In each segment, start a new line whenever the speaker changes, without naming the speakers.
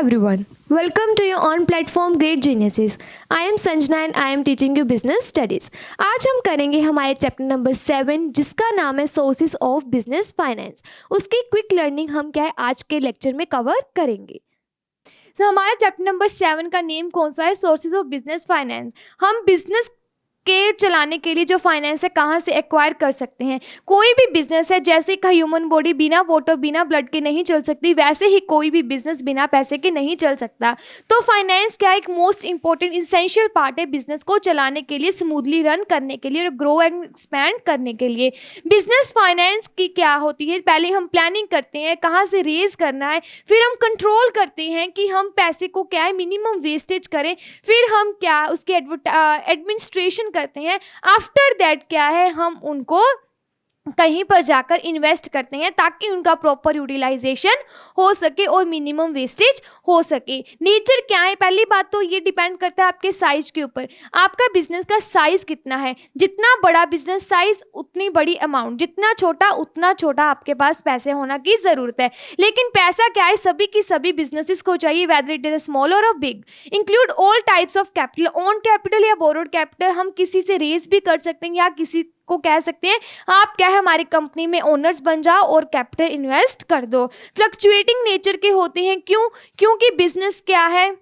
everyone, welcome to your own platform Great Geniuses. I am Sanjana and I am teaching you business studies. आज हम करेंगे हमारे chapter number 7 जिसका नाम है सोर्सेज ऑफ बिजनेस फाइनेंस. उसकी क्विक लर्निंग हम क्या है आज के लेक्चर में कवर करेंगे. हमारा चैप्टर नंबर 7 का नेम कौन सा है? Sources of business finance. हम बिजनेस के चलाने के लिए जो फाइनेंस है कहाँ से एक्वायर कर सकते हैं. कोई भी बिजनेस है, जैसे कि ह्यूमन बॉडी बिना वाटर बिना ब्लड के नहीं चल सकती, वैसे ही कोई भी बिजनेस बिना पैसे के नहीं चल सकता. तो फाइनेंस क्या एक मोस्ट इंपॉर्टेंट इसेंशियल पार्ट है बिजनेस को चलाने के लिए, स्मूथली रन करने के लिए और ग्रो एंड एक्सपैंड करने के लिए. बिजनेस फाइनेंस की क्या होती है? पहले हम प्लानिंग करते हैं कहाँ से रेज करना है, फिर हम कंट्रोल करते हैं कि हम पैसे को क्या है मिनिमम वेस्टेज करें, फिर हम क्या उसके एडमिनिस्ट्रेशन करते हैं. आफ्टर दैट क्या है हम उनको कहीं पर जाकर इन्वेस्ट करते हैं ताकि उनका प्रॉपर यूटिलाइजेशन हो सके और मिनिमम वेस्टेज हो सके. नेचर क्या है? पहली बात तो ये डिपेंड करता है आपके साइज के ऊपर. आपका बिजनेस का साइज कितना है. जितना बड़ा बिजनेस साइज उतनी बड़ी अमाउंट, जितना छोटा उतना छोटा आपके पास पैसे होना की ज़रूरत है. लेकिन पैसा क्या है सभी की सभी बिजनेसेस को चाहिए, वेदर इट इज स्मॉल और big. Include all types of capital, own capital या बोरोड कैपिटल. हम किसी से रेज भी कर सकते हैं या किसी को कह सकते हैं आप क्या है हमारी कंपनी में ओनर्स बन जाओ और कैपिटल इन्वेस्ट कर दो. फ्लक्चुएटिंग नेचर के होते हैं. क्योंकि बिजनेस क्या है,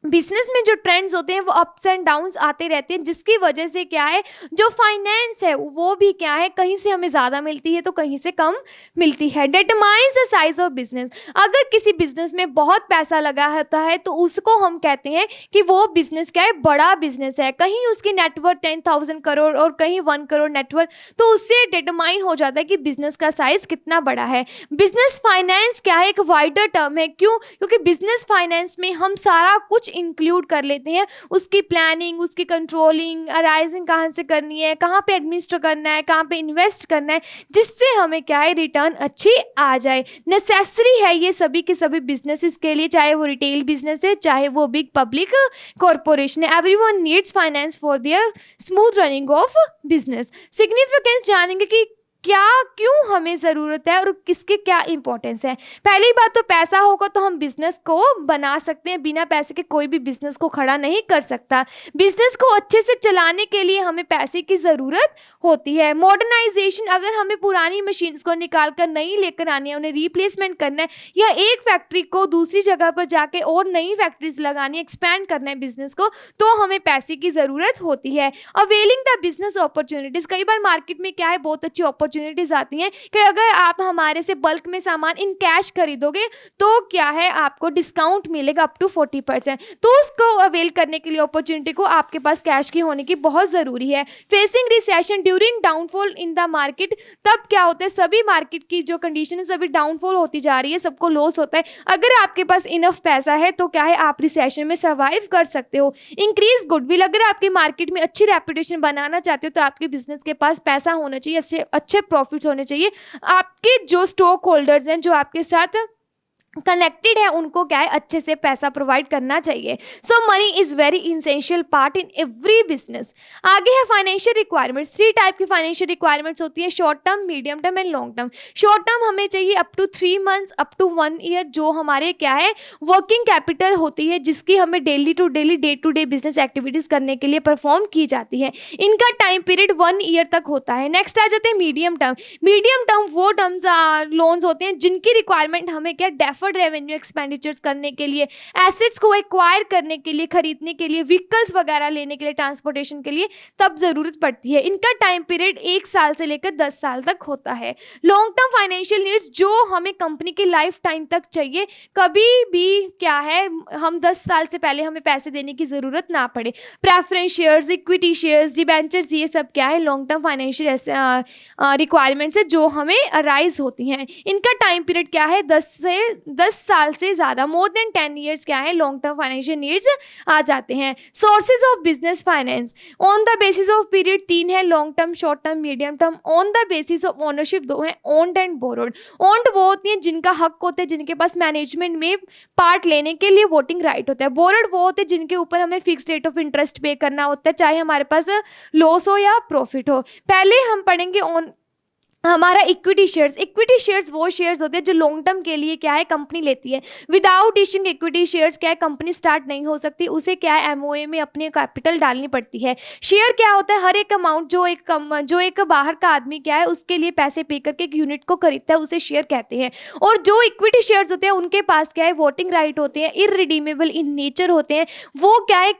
बिजनेस में जो ट्रेंड्स होते हैं वो अप्स एंड डाउन्स आते रहते हैं, जिसकी वजह से क्या है जो फाइनेंस है वो भी क्या है कहीं से हमें ज़्यादा मिलती है तो कहीं से कम मिलती है. Determines the size of business. अगर किसी बिजनेस में बहुत पैसा लगा होता है तो उसको हम कहते हैं कि वो बिजनेस क्या है बड़ा बिजनेस है. कहीं उसकी नेटवर्थ 10,000 करोड़ और कहीं 1 करोड़ नेटवर्थ, तो उससे डिटरमाइन हो जाता है कि बिजनेस का साइज कितना बड़ा है. बिजनेस फाइनेंस क्या है एक वाइडर टर्म है. क्योंकि बिजनेस फाइनेंस में हम सारा कुछ इंक्लूड कर लेते हैं. उसकी प्लानिंग, उसकी कंट्रोलिंग, अराइजिंग कहाँ से करनी है, कहाँ पे एडमिनिस्टर करना है, कहाँ पे इन्वेस्ट करना है, जिससे हमें क्या है रिटर्न अच्छी आ जाए. नेसेसरी है ये सभी के सभी बिजनेसेस के लिए, चाहे वो रिटेल बिजनेस है चाहे वो बिग पब्लिक कॉरपोरेशन है. Everyone needs finance for their smooth running of business. Significance जानेंगे कि क्या क्यों हमें ज़रूरत है और किसके क्या इंपॉर्टेंस है. पहली बात तो पैसा होगा तो हम बिजनेस को बना सकते हैं. बिना पैसे के कोई भी बिजनेस को खड़ा नहीं कर सकता. बिजनेस को अच्छे से चलाने के लिए हमें पैसे की ज़रूरत होती है. मॉडर्नाइजेशन, अगर हमें पुरानी मशीन्स को निकाल कर नई लेकर आनी है, उन्हें रिप्लेसमेंट करना है या एक फैक्ट्री को दूसरी जगह पर जाके और नई फैक्ट्रीज लगानी है, एक्सपैंड करना है बिजनेस को, तो हमें पैसे की ज़रूरत होती है. Availing the business opportunities. कई बार मार्केट में क्या है बहुत अच्छी अपॉर्चुनिटीज आती हैं कि अगर आप हमारे से बल्क में सामान इन कैश खरीदोगे तो क्या है आपको डिस्काउंट मिलेगा अप टू 40%. तो उसको अवेल करने के लिए अपॉर्चुनिटी को आपके पास कैश की होने की बहुत ज़रूरी है. Facing recession during downfall in the market. तब क्या होता है सभी मार्केट की जो कंडीशन है सभी डाउनफॉल होती जा रही है, सबको लॉस होता है. अगर आपके पास इनफ पैसा है तो क्या है आप रिसेशन में सर्वाइव कर सकते हो. Increase goodwill. अगर आपकी मार्केट में अच्छी रेपुटेशन बनाना चाहते हो तो आपके बिजनेस के पास पैसा होना चाहिए, अच्छे प्रॉफिट्स होने चाहिए. आपके जो स्टॉक होल्डर्स हैं जो आपके साथ कनेक्टेड है उनको क्या है अच्छे से पैसा प्रोवाइड करना चाहिए. So money is very essential part in every business. आगे है फाइनेंशियल रिक्वायरमेंट्स. 3 टाइप की फाइनेंशियल रिक्वायरमेंट्स होती है, short term, medium term and long term. Short term हमें चाहिए up to 3 months up to 1 year, जो हमारे क्या है वर्किंग कैपिटल होती है जिसकी हमें daily to daily day to day business activities करने के लिए परफॉर्म की जाती है. इनका टाइम पीरियड 1 ईयर तक होता है. नेक्स्ट आ जाते हैं मीडियम टर्म. मीडियम टर्म वो टर्म्स लोन्स होते हैं जिनकी रिक्वायरमेंट हमें क्या रेवेन्यू एक्सपेंडिचर्स करने के लिए, एसेट्स को एक्वायर करने के लिए, खरीदने के लिए, व्हीकल्स वगैरह लेने के लिए, ट्रांसपोर्टेशन के लिए तब ज़रूरत पड़ती है. इनका टाइम पीरियड 1 साल से लेकर 10 साल तक होता है. लॉन्ग टर्म फाइनेंशियल नीड्स जो हमें कंपनी के लाइफ टाइम तक चाहिए, कभी भी क्या है हम 10 साल से पहले हमें पैसे देने की ज़रूरत ना पड़े. Preference shares, equity shares, debentures, ये सब क्या है लॉन्ग टर्म फाइनेंशियल रिक्वायरमेंट्स है जो हमें अराइज होती हैं. इनका टाइम पीरियड क्या है 10 साल से ज़्यादा, मोर देन 10 ईयर्स क्या है लॉन्ग टर्म फाइनेंशियल नीड्स आ जाते हैं. Sources of business finance on the basis of period 3 है, long term, short term, medium term. On the basis of ownership 2 है, ओन्ड एंड बोरोड. ओन्ड वो होती हैं जिनका हक होता है, जिनके पास मैनेजमेंट में पार्ट लेने के लिए वोटिंग राइट होता है. बोरोड वो होते हैं जिनके ऊपर हमें फिक्स रेट ऑफ इंटरेस्ट पे करना होता है, चाहे हमारे पास लॉस हो या प्रॉफिट हो. पहले हम पढ़ेंगे ऑन हमारा इक्विटी शेयर्स वो शेयर्स होते हैं जो लॉन्ग टर्म के लिए क्या है कंपनी लेती है। विदाउट इशूइंग इक्विटी शेयर्स क्या है कंपनी स्टार्ट नहीं हो सकती, उसे क्या है एमओए में अपनी कैपिटल डालनी पड़ती है। शेयर क्या होता है, हर एक अमाउंट जो एक बाहर का आदमी क्या है उसके लिए पैसे पे करके एक यूनिट को खरीदता है, उसे शेयर कहते हैं। और जो इक्विटी शेयर्स होते हैं उनके पास क्या है वोटिंग राइट होते हैं, इररिडीमेबल इन नेचर होते हैं, वो क्या है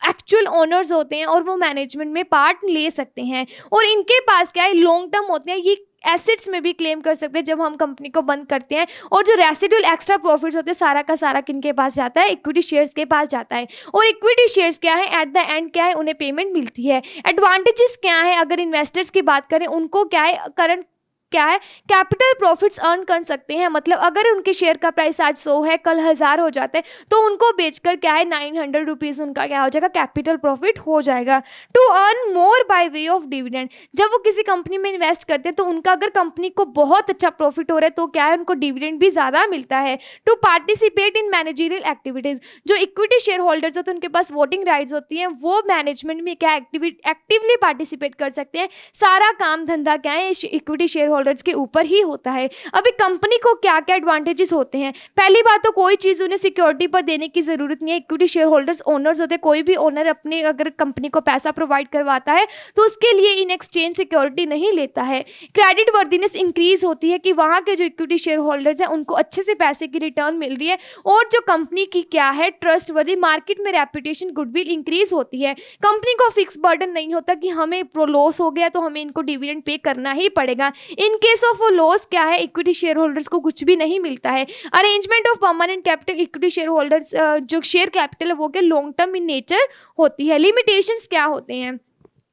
एक्चुअल ओनर्स होते हैं और वो मैनेजमेंट में पार्ट ले सकते हैं। और इनके पास क्या है लॉन्ग टर्म होते हैं, ये एसेट्स में भी क्लेम कर सकते हैं जब हम कंपनी को बंद करते हैं। और जो रेसिडुअल एक्स्ट्रा प्रॉफिट्स होते हैं सारा का सारा किनके पास जाता है, इक्विटी शेयर्स के पास जाता है। और इक्विटी शेयर्स क्या है एट द एंड क्या है उन्हें पेमेंट मिलती है। एडवांटेजेस क्या है, अगर इन्वेस्टर्स की बात करें उनको क्या है करंट क्या है कैपिटल प्रॉफिट्स अर्न कर सकते हैं। मतलब अगर उनके शेयर का प्राइस आज 100 है, कल 1000 हो जाता है, तो उनको बेचकर क्या है 900 रुपीज़ उनका क्या हो जाएगा कैपिटल प्रॉफिट हो जाएगा। To earn more by way of dividend, जब वो किसी कंपनी में इन्वेस्ट करते हैं तो उनका अगर कंपनी को बहुत अच्छा प्रॉफिट हो रहा है तो क्या है उनको डिविडेंड भी ज़्यादा मिलता है। To participate in managerial activities, जो इक्विटी शेयर होल्डर्स होते हैं उनके पास वोटिंग राइट्स होती हैं, वो मैनेजमेंट में क्या एक्टिवली पार्टिसिपेट कर सकते हैं। सारा काम धंधा क्या है इक्विटी शेयर होल्डर्स के ऊपर ही होता है। अभी कंपनी को क्या क्या एडवांटेजेस होते हैं, पहली बात तो कोई चीज़ उन्हें सिक्योरिटी पर देने की ज़रूरत नहीं है। इक्विटी शेयर होल्डर्स ओनर्स होते हैं, कोई भी ओनर अपने अगर कंपनी को पैसा प्रोवाइड करवाता है तो उसके लिए इन एक्सचेंज सिक्योरिटी नहीं लेता है। क्रेडिट वर्दीनेस इंक्रीज होती है कि वहाँ के जो इक्विटी शेयर होल्डर्स हैं उनको अच्छे से पैसे की रिटर्न मिल रही है। और जो कंपनी की क्या है ट्रस्ट वर्दी मार्केट में रेपुटेशन गुडविल इंक्रीज होती है। कंपनी को फिक्स बर्डन नहीं होता कि हमें लॉस हो गया तो हमें इनको डिविडेंड पे करना ही पड़ेगा। इन केस ऑफ लॉस क्या है इक्विटी शेयर होल्डर्स को कुछ भी नहीं मिलता है। Arrangement of permanent capital, equity share holders जो शेयर कैपिटल है वो क्या लॉन्ग टर्म इन नेचर होती है। लिमिटेशंस क्या होते हैं,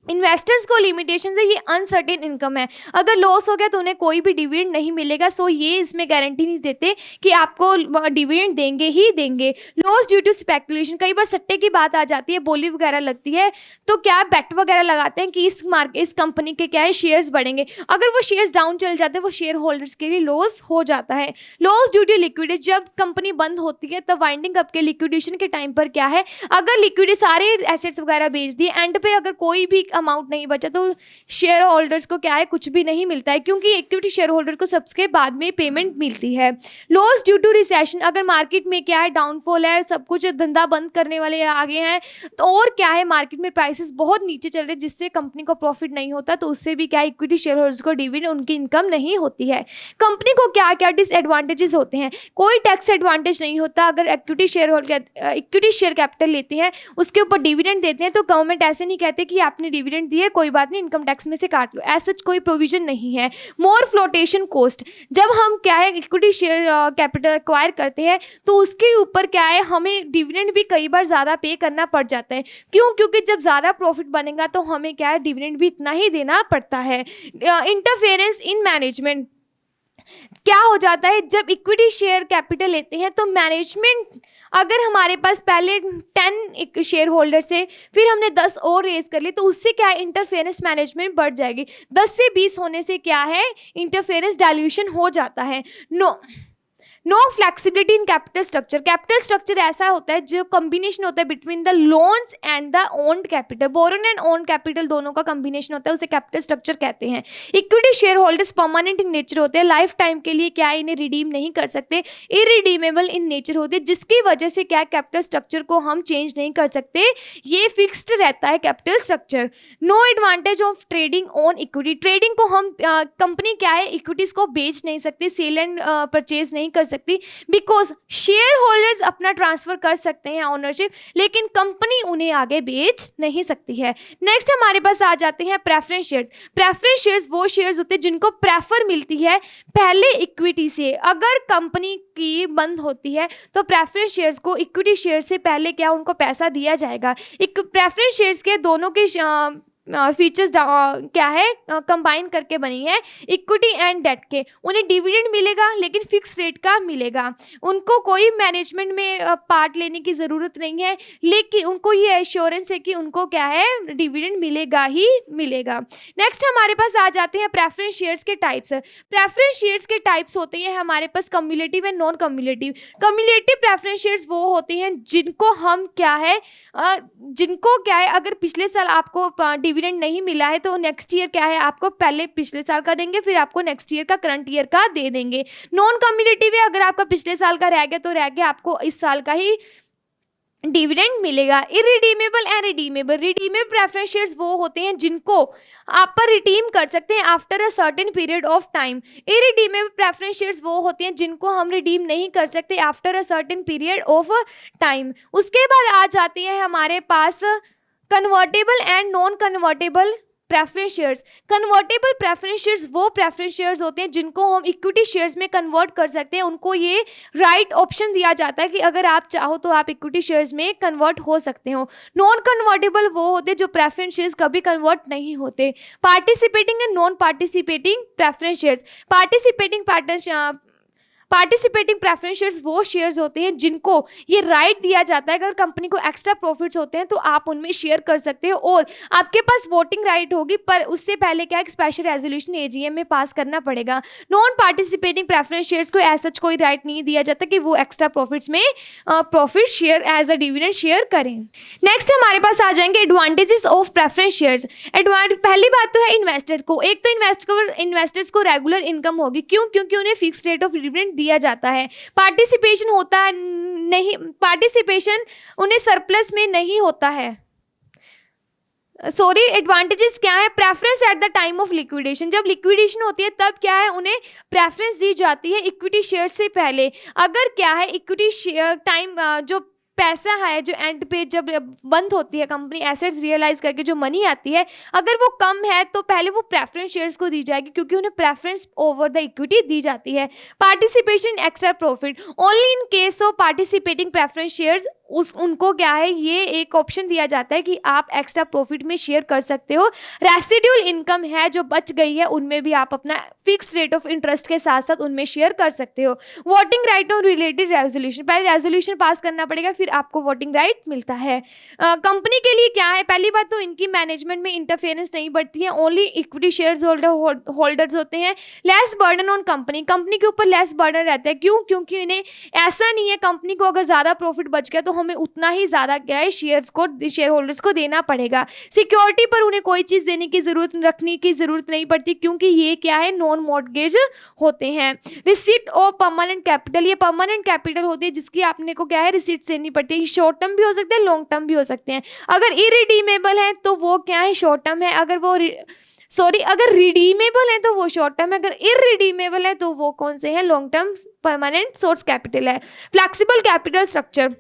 इन्वेस्टर्स को लिमिटेशन है, ये अनसर्टेन इनकम है, अगर लॉस हो गया तो उन्हें कोई भी डिविडेंड नहीं मिलेगा। सो ये इसमें गारंटी नहीं देते कि आपको डिविडेंड देंगे ही देंगे। लॉस ड्यू टू स्पेकुलेशन, कई बार सट्टे की बात आ जाती है, बोली वगैरह लगती है तो क्या बेट वगैरह लगाते हैं कि इस कंपनी के क्या है शेयर्स बढ़ेंगे, अगर वो शेयर्स डाउन चल जाते हैं वो शेयर होल्डर्स के लिए लॉस हो जाता है। लॉस ड्यू टू लिक्विडिटी, जब कंपनी बंद होती है तब वाइंडिंग अप के लिक्विडेशन के टाइम पर क्या है अगर लिक्विडिटी सारे एसेट्स वगैरह बेच दिए, एंड पे अगर कोई भी अमाउंट नहीं बचा तो शेयर होल्डर्स को क्या है कुछ भी नहीं मिलता है, क्योंकि इक्विटी शेयर होल्डर को सबसे बाद में पेमेंट मिलती है। लॉस ड्यू टू रिसेशन, अगर मार्केट में क्या है डाउनफॉल है, सब कुछ धंधा बंद करने वाले आगे हैं तो और क्या है मार्केट में प्राइसेस बहुत नीचे चल रहे हैं जिससे कंपनी को प्रॉफिट नहीं होता, तो उससे भी क्या इक्विटी शेयर होल्डर्स को डिविडेंड उनकी इनकम नहीं होती है। कंपनी को क्या क्या डिसएडवांटेजेस होते हैं, कोई टैक्स एडवांटेज नहीं होता। अगर इक्विटी शेयर कैपिटल लेते हैं उसके ऊपर डिविडेंड देते हैं तो गवर्नमेंट ऐसे नहीं कहते कि आपने डिविडेंड दिए कोई बात नहीं इनकम टैक्स में से काट लो, ऐसा कोई प्रोविजन नहीं है। मोर फ्लोटेशन कॉस्ट, जब हम क्या है इक्विटी शेयर कैपिटल एक्वायर करते हैं तो उसके ऊपर क्या है हमें डिविडेंड भी कई बार ज़्यादा पे करना पड़ जाता है। क्यों? क्योंकि जब ज़्यादा प्रॉफिट बनेगा तो हमें क्या है डिविडेंड भी इतना ही देना पड़ता है। इंटरफेरेंस इन मैनेजमेंट, क्या हो जाता है जब इक्विटी शेयर कैपिटल लेते हैं तो मैनेजमेंट, अगर हमारे पास पहले 10 शेयर होल्डर्स है फिर हमने 10 और रेज कर लिए तो उससे क्या है इंटरफेरेंस मैनेजमेंट बढ़ जाएगी। 10 से 20 होने से क्या है इंटरफेरेंस डाइल्यूशन हो जाता है। No flexibility in capital structure, capital structure ऐसा होता है जो कॉम्बिनेशन होता है between the loans and the owned capital, borrowed and owned capital दोनों का कॉम्बिनेशन होता है, उसे कैपिटल स्ट्रक्चर कहते हैं। Equity share holders permanent in nature होते हैं, लाइफ टाइम के लिए क्या है इन्हें रिडीम नहीं कर सकते, इरिडीमेबल इन नेचर होते हैं, जिसकी वजह से क्या कैपिटल स्ट्रक्चर को हम चेंज नहीं कर सकते, ये फिक्स्ड रहता है capital structure. No advantage of trading on equity, trading को हम कंपनी क्या है इक्विटीज को बेच नहीं सकती, सेल एंड परचेज नहीं कर सकती, बिकॉज शेयर होल्डर्स अपना ट्रांसफर कर सकते हैं ओनरशिप, लेकिन कंपनी उन्हें आगे बेच नहीं सकती है। नेक्स्ट हमारे पास आ जाते हैं प्रेफरेंस शेयर्स। प्रेफरेंस शेयर्स वो शेयर्स होते हैं जिनको प्रेफर मिलती है पहले इक्विटी से, अगर कंपनी की बंद होती है तो प्रेफरेंस शेयर्स को इक्विटी शेयर से पहले क्या उनको पैसा दिया जाएगा। प्रेफरेंस शेयर्स के दोनों के फीचर्स क्या है कंबाइन करके बनी है, इक्विटी एंड डेट के, उन्हें डिविडेंड मिलेगा लेकिन फिक्स रेट का मिलेगा, उनको कोई मैनेजमेंट में पार्ट लेने की ज़रूरत नहीं है, लेकिन उनको ये एश्योरेंस है कि उनको क्या है डिविडेंड मिलेगा ही मिलेगा। नेक्स्ट हमारे पास आ जाते हैं प्रेफरेंस शेयर्स के टाइप्स। प्रेफरेंस शेयर्स के टाइप्स होते हैं हमारे पास cumulative and non cumulative. Cumulative preference shares वो होते हैं जिनको हम क्या है जिनको क्या है अगर पिछले साल आपको डिविडेंड नहीं मिला है तो नेक्स्ट ईयर क्या है, आपको पहले पिछले साल का देंगे, फिर आपको नेक्स्ट ईयर का करंट ईयर का दे देंगे। नॉन कम्यूटेटिव है, अगर आपका पिछले साल का रह गया तो रह गया, आपको इस साल का ही डिविडेंड मिलेगा। Irredeemable and redeemable, redeemable preference shares वो होते हैं जिनको आप पर रिडीम कर सकते हैं after a certain period of time. Irredeemable preference shares वो होते हैं जिनको हम रिडीम नहीं कर सकते after a certain period of time. उसके बाद आ जाती है हमारे पास convertible and non convertible preference shares. Convertible preference shares वो प्रेफरेंस शेयर्स होते हैं जिनको हम इक्विटी शेयर्स में कन्वर्ट कर सकते हैं। उनको ये राइट ऑप्शन दिया जाता है कि अगर आप चाहो तो आप इक्विटी शेयर्स में कन्वर्ट हो सकते हो। नॉन कन्वर्टेबल वो होते हैं जो प्रेफरेंस शेयर्स कभी कन्वर्ट नहीं होते। Participating and non participating preference shares. Participating preference shares वो शेयर्स होते हैं जिनको ये राइट दिया जाता है अगर कंपनी को एक्स्ट्रा प्रॉफिट्स होते हैं तो आप उनमें शेयर कर सकते हो और आपके पास वोटिंग राइट होगी, पर उससे पहले क्या एक स्पेशल रेजोल्यूशन एजीएम में पास करना पड़ेगा। नॉन पार्टिसिपेटिंग प्रेफरेंस शेयर्स को एज सच कोई राइट नहीं दिया जाता कि वो एक्स्ट्रा प्रॉफिट्स में profit share as a dividend share करें। नेक्स्ट हमारे पास आ जाएंगे एडवांटेजेस ऑफ प्रेफरेंस शेयर्स। पहली बात तो है इन्वेस्टर को, एक तो इन्वेस्टर्स को रेगुलर इनकम होगी। क्यों? क्योंकि उन्हें फिक्स रेट ऑफ डिविडेंड दिया जाता है। पार्टिसिपेशन होता नहीं, पार्टिसिपेशन उन्हें सरप्लस में नहीं होता है। सॉरी, एडवांटेजेस क्या है? Preference eight the time of liquidation, जब लिक्विडेशन होती है तब क्या है, उन्हें प्रेफरेंस दी जाती है इक्विटी शेयर से पहले। अगर क्या है इक्विटी शेयर टाइम जो पैसा है जो एंड पे जब बंद होती है कंपनी एसेट्स रियलाइज करके जो मनी आती है, अगर वो कम है तो पहले वो प्रेफरेंस शेयर्स को दी जाएगी क्योंकि उन्हें प्रेफरेंस ओवर द इक्विटी दी जाती है। Participation extra profit, only in case of participating preference shares उनको क्या है ये एक ऑप्शन दिया जाता है कि आप एक्स्ट्रा प्रॉफिट में शेयर कर सकते हो। रेसिड्यूल इनकम है जो बच गई है उनमें भी आप अपना फिक्स रेट ऑफ इंटरेस्ट के साथ साथ उनमें शेयर कर सकते हो। Voting right on related resolution, पहले रेजोल्यूशन पास करना पड़ेगा फिर आपको वोटिंग राइट मिलता है। कंपनी के लिए क्या है, पहली बात तो इनकी मैनेजमेंट में इंटरफेरेंस नहीं बढ़ती है, ओनली इक्विटी शेयर्स होल्डर्स होते हैं। Less burden on company, company के ऊपर लेस बर्डन रहता है। क्यों? क्योंकि इन्हें ऐसा नहीं है कंपनी को अगर ज़्यादा प्रॉफिट बच गया तो हमें उतना ही ज़्यादा क्या है शेयर होल्डर्स को देना पड़ेगा। सिक्योरिटी पर उन्हें कोई चीज़ देने की रखने की ज़रूरत नहीं पड़ती क्योंकि ये क्या है नॉन मॉर्गेज होते हैं। रिसीट ऑफ परमानेंट कैपिटल, ये परमानेंट कैपिटल होती है जिसकी आपने को क्या है रिसीट देनी पड़ती है। शॉर्ट टर्म भी हो सकते हैं, लॉन्ग टर्म भी हो सकते हैं। अगर इरिडीमेबल है तो वो क्या है शॉर्ट टर्म है, अगर रिडीमेबल है तो वो शॉर्ट टर्म है, अगर इरिडीमेबल है तो वो कौन से हैं long term permanent source capital है। फ्लेक्सिबल कैपिटल स्ट्रक्चर,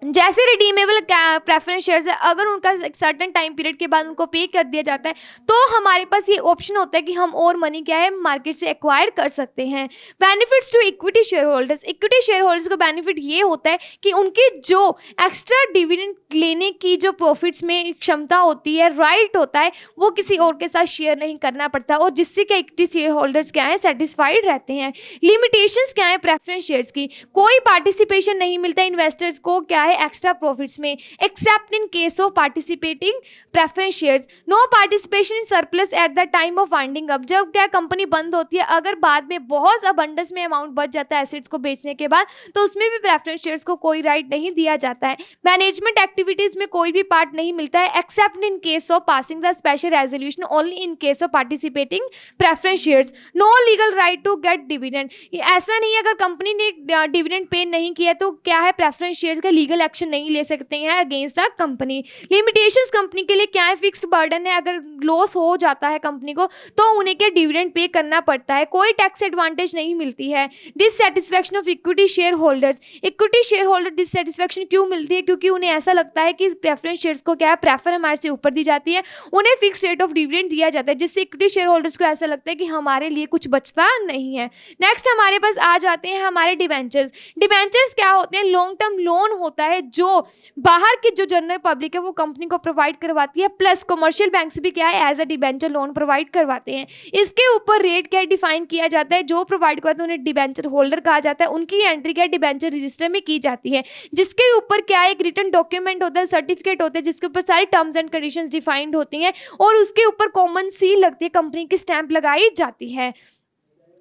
जैसे रिडीमेबल प्रेफरेंस शेयर्स है अगर उनका एक सर्टेन टाइम पीरियड के बाद उनको पे कर दिया जाता है तो हमारे पास ये ऑप्शन होता है कि हम और मनी क्या है मार्केट से एक्वायर कर सकते हैं। Benefits to equity share holders, equity share holders को बेनिफिट ये होता है कि उनकी जो एक्स्ट्रा डिविडेंड लेने की जो प्रॉफिट्स में क्षमता होती है, राइट होता है, वो किसी और के साथ शेयर नहीं करना पड़ता और जिससे क्या इक्विटी शेयर होल्डर्स क्या है सेटिस्फाइड रहते हैं। लिमिटेशंस क्या है प्रेफरेंस शेयर्स की, कोई पार्टिसिपेशन नहीं मिलता इन्वेस्टर्स को क्या है एक्स्ट्रा प्रॉफिट्स में except in case of participating preference shares. No participation in surplus at the time of winding up, जब क्या कंपनी बंद होती है अगर बाद में बहुत अबंडेंस में अमाउंट बच जाता है एसेट्स को बेचने के बाद तो उसमें भी प्रेफरेंस शेयर्स को कोई राइट नहीं दिया जाता है। मैनेजमेंट एक्टिविटीज में कोई भी पार्ट नहीं मिलता है except in case of passing the special resolution only in case of participating preference shares. No legal right to get dividend, ऐसा नहीं है अगर कंपनी ने डिविडेंड पे नहीं किया तो क्या है प्रेफरेंस शेयर्स का लीगल एक्शन नहीं ले सकते हैं against the company. Limitations company के लिए क्या है फिक्स्ड बर्डन है, अगर लॉस हो जाता है कंपनी को तो उन्हें क्या डिविडेंड पे करना पड़ता है, कोई टैक्स एडवांटेज नहीं मिलती है। Dissatisfaction of equity share holders, equity share holder dissatisfaction क्यों मिलती है क्योंकि उन्हें ऐसा लगता है कि प्रेफरेंस शेयर्स को क्या है प्रेफर हमारे से ऊपर दी जाती है, उन्हें फिक्स रेट ऑफ डिविडेंड दिया जाता है जिससे इक्विटी शेयर होल्डर्स को ऐसा लगता है कि हमारे लिए कुछ बचता नहीं है। नेक्स्ट हमारे पास आ जाते हैं हमारे डिबेंचर्स। डिबेंचर्स क्या होते हैं, लॉन्ग टर्म लोन होता है जो बाहर की जो जनरल पब्लिक है वो कंपनी को प्रोवाइड करवाती है, प्लस कमर्शियल बैंक्स भी क्या है as a debenture loan provide करवाते हैं। इसके ऊपर रेट क्या डिफाइन किया जाता है, जो प्रोवाइड करवाते हैं उन्हें डिबेंचर होल्डर कहा जाता है, उनकी एंट्री क्या डिबेंचर रजिस्टर में की जाती है जिसके ऊपर क्या है एक रिटन डॉक्यूमेंट होता है, सर्टिफिकेट होते हैं जिसके ऊपर सारी टर्म्स एंड कंडीशंस डिफाइंड होती हैं और उसके ऊपर कॉमन सील लगती है, कंपनी की स्टैंप लगाई जाती है।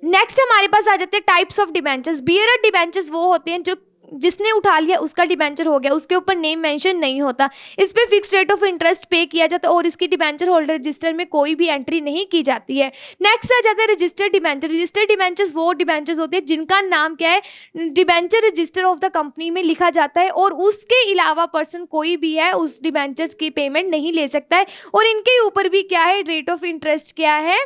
नेक्स्ट हमारे पास आ जाते हैं types of debentures. Bearer debentures वो होते हैं जो जिसने उठा लिया उसका डिबेंचर हो गया, उसके ऊपर नेम मेंशन नहीं होता, इस पे फिक्स रेट ऑफ इंटरेस्ट पे किया जाता है और इसकी डिबेंचर होल्डर रजिस्टर में कोई भी एंट्री नहीं की जाती है। नेक्स्ट आ जाता है रजिस्टर्ड डिबेंचर। रजिस्टर्ड डिबेंचर्स वो डिबेंचर्स होते हैं जिनका नाम क्या है, debenture register of the company में लिखा जाता है और उसके अलावा पर्सन कोई भी है उस डिबेंचर्स की पेमेंट नहीं ले सकता है। और इनके ऊपर भी क्या है, रेट ऑफ इंटरेस्ट क्या है,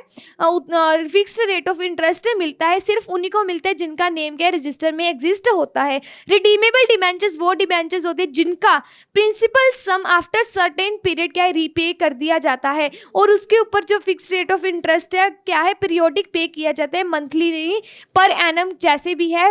फिक्स्ड रेट ऑफ इंटरेस्ट मिलता है, सिर्फ उन्हीं को मिलता है जिनका नेम क्या है रजिस्टर में एग्जिस्ट होता है। रिडीमेबल डिबेंचर्स वो डिबेंचर्स होते हैं जिनका principal sum after certain period क्या है रीपे कर दिया जाता है और उसके ऊपर जो फिक्स रेट ऑफ इंटरेस्ट है क्या है पीरियोडिक पे किया जाता है, मंथली नहीं पर एनम जैसे भी है,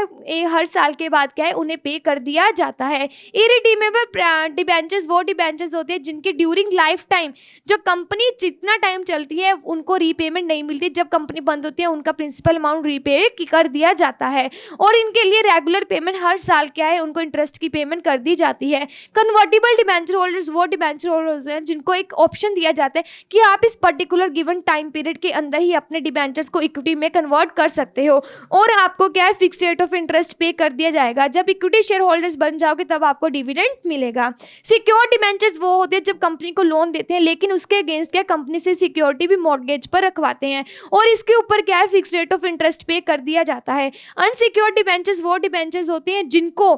हर साल के बाद क्या है उन्हें पे कर दिया जाता है। इरिडीमेबल डिबेंचर्स वो डिबेंचर्स होते हैं जिनके ड्यूरिंग लाइफ टाइम, जो कंपनी जितना टाइम चलती है उनको रीपेमेंट नहीं मिलती, जब कंपनी बंद होती है उनका प्रिंसिपल अमाउंट रीपे कर दिया जाता है और इनके लिए रेगुलर पेमेंट हर साल क्या है उनको इंटरेस्ट की पेमेंट कर दी जाती है। कन्वर्टिबल डिबेंचर होल्डर्स वो डिबेंचर होल्डर्स हैं जिनको एक ऑप्शन दिया जाता है कि आप इस पर्टिकुलर गिवन टाइम पीरियड के अंदर ही अपने डिबेंचर्स को इक्विटी में कन्वर्ट कर सकते हो और आपको क्या है फिक्स्ड रेट ऑफ इंटरेस्ट पे कर दिया जाएगा। जब इक्विटी शेयर होल्डर्स बन जाओगे तब आपको डिविडेंड मिलेगा। सिक्योर डिबेंचर्स वो होते हैं जब कंपनी को लोन देते हैं लेकिन उसके अगेंस्ट क्या कंपनी से सिक्योरिटी भी मॉर्गेज पर रखवाते हैं और इसके ऊपर क्या है फिक्स्ड रेट ऑफ इंटरेस्ट पे कर दिया जाता है। अनसिक्योर्ड डिबेंचर्स वो डिबेंचर्स होते हैं जिनको